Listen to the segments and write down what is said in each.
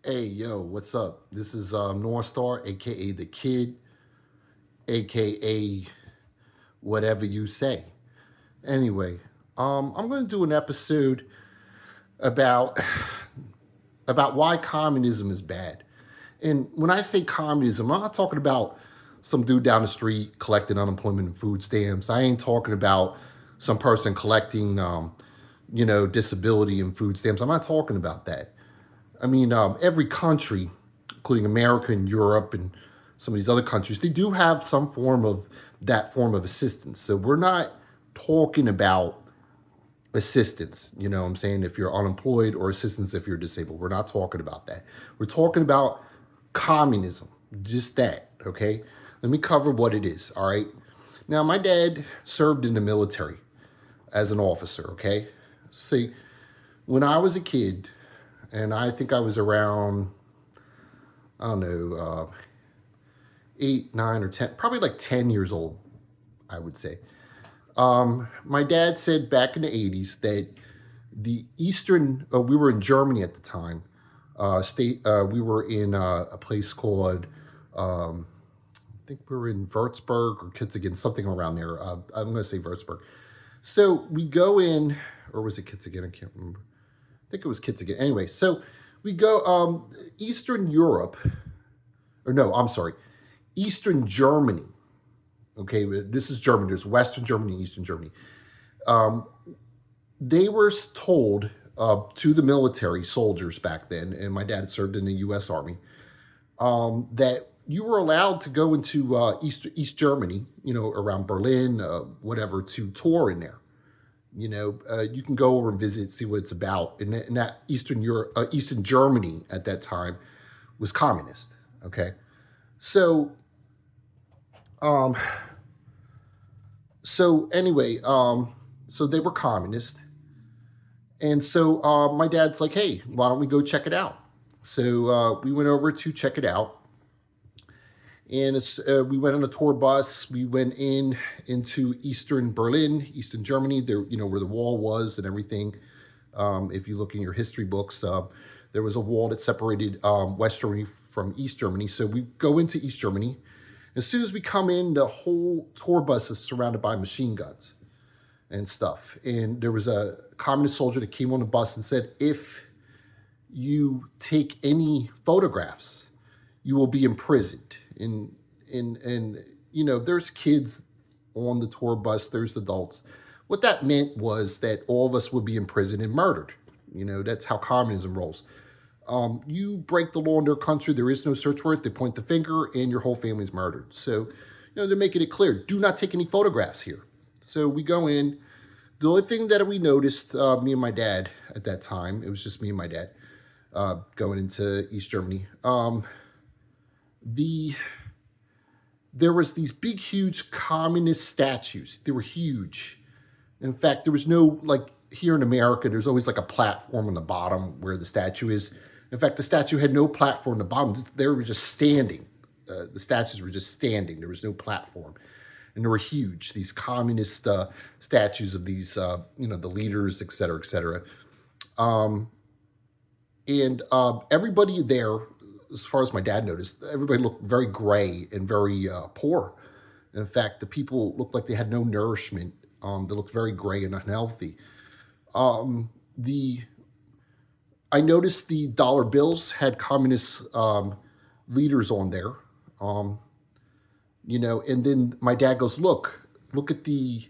Hey, yo, what's up? This is North Star, a.k.a. the Kid, a.k.a. whatever you say. Anyway, I'm going to do an episode about about why communism is bad. And when I say communism, I'm not talking about some dude down the street collecting unemployment and food stamps. I ain't talking about some person collecting, disability and food stamps. I'm not talking about that. I mean, every country, including America and Europe and some of these other countries, they do have some form of that form of assistance. So we're not talking about assistance, you know what I'm saying, if you're unemployed or assistance if you're disabled. We're not talking about that. We're talking about communism, just that, okay? Let me cover what it is, all right? Now, my dad served in the military as an officer, okay? See, when I was a kid, and I think I was around, I don't know, 8, 9, or 10, probably like 10 years old, I would say. My dad said back in the 80s that we were in Germany at the time. We were in a place called, I think we were in Würzburg or Kitzingen, something around there. I'm going to say Würzburg. So we go in, or was it Kitzingen? I can't remember. I think it was Kitzingen. Anyway, so we go Eastern Europe, or no, I'm sorry, Eastern Germany. Okay, this is Germany. There's Western Germany, Eastern Germany. Um, they were told to the military soldiers back then, and my dad served in the U.S. Army, that you were allowed to go into East Germany, around Berlin, whatever, to tour in there. You can go over and visit, see what it's about. And that Eastern Europe, Eastern Germany at that time was communist. Okay, so um, so they were communist, and so my dad's like, "Hey, why don't we go check it out?" So we went over to check it out, and we went on a tour bus. We went into Eastern Berlin, Eastern Germany, there, where the wall was and everything. If you look in your history books, there was a wall that separated West Germany from East Germany. So we go into East Germany. As soon as we come in, the whole tour bus is surrounded by machine guns and stuff. And there was a communist soldier that came on the bus and said, if you take any photographs, you will be imprisoned. And there's kids on the tour bus, there's adults. What that meant was that all of us would be imprisoned and murdered. That's how communism rolls. You break the law in their country, there is no search warrant. They point the finger, and your whole family's murdered. So, they're making it clear: do not take any photographs here. So we go in. The only thing that we noticed, me and my dad at that time, it was just me and my dad going into East Germany. The There was these big, huge communist statues. They were huge. In fact, there was no, like here in America, there's always like a platform on the bottom where the statue is. In fact, the statue had no platform on the bottom. They were just standing. The statues were just standing. There was no platform. And they were huge, these communist statues of these, the leaders, et cetera, et cetera. Um, and everybody there, as far as my dad noticed, everybody looked very gray and very poor. In fact, the people looked like they had no nourishment. They looked very gray and unhealthy. The I noticed the dollar bills had communist leaders on there. Um, and then my dad goes, look at the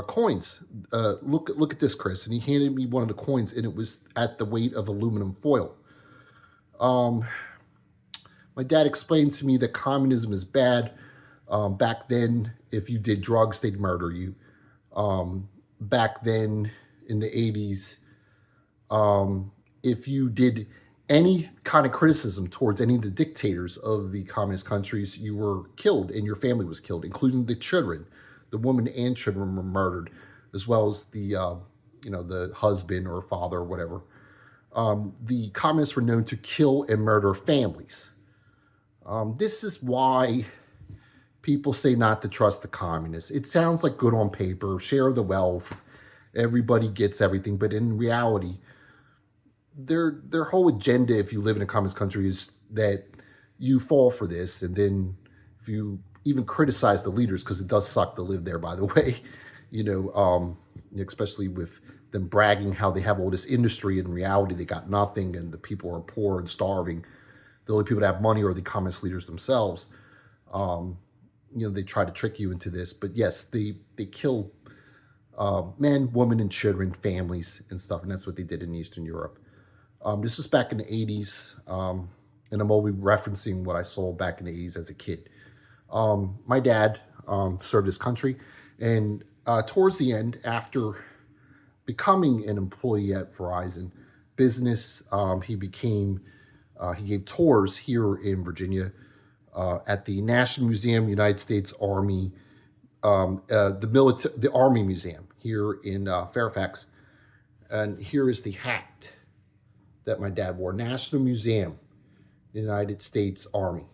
coins. Look at this, Chris. And he handed me one of the coins, and it was at the weight of aluminum foil. Um, my dad explained to me that communism is bad. Back then, if you did drugs, they'd murder you. Back then, in the 80s, if you did any kind of criticism towards any of the dictators of the communist countries, you were killed and your family was killed, including the children. The woman and children were murdered, as well as the husband or father or whatever. The communists were known to kill and murder families. This is why people say not to trust the communists. It sounds like good on paper, share the wealth, everybody gets everything, but in reality, their whole agenda, if you live in a communist country, is that you fall for this, and then if you even criticize the leaders, because it does suck to live there, by the way, you know, especially with them bragging how they have all this industry, in reality they got nothing, and the people are poor and starving. The only people that have money are the communist leaders themselves. Um, they try to trick you into this, but yes, they kill men, women, and children, families, and stuff, and that's what they did in Eastern Europe. This was back in the 80s, and I'm only referencing what I saw back in the 80s as a kid. My dad served his country, and towards the end, after becoming an employee at Verizon Business, he gave tours here in Virginia at the National Museum, United States Army, the Army Museum here in Fairfax. And here is the hat that my dad wore: National Museum, United States Army.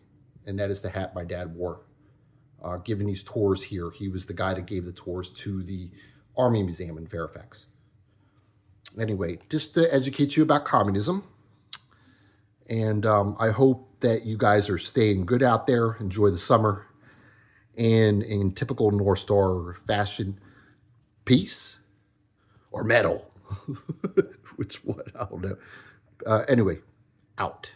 And that is the hat my dad wore. Giving these tours here, he was the guy that gave the tours to the Army Museum in Fairfax. Anyway, just to educate you about communism. And I hope that you guys are staying good out there. Enjoy the summer. And in typical North Star fashion, peace or metal. Which one? I don't know. Anyway, out.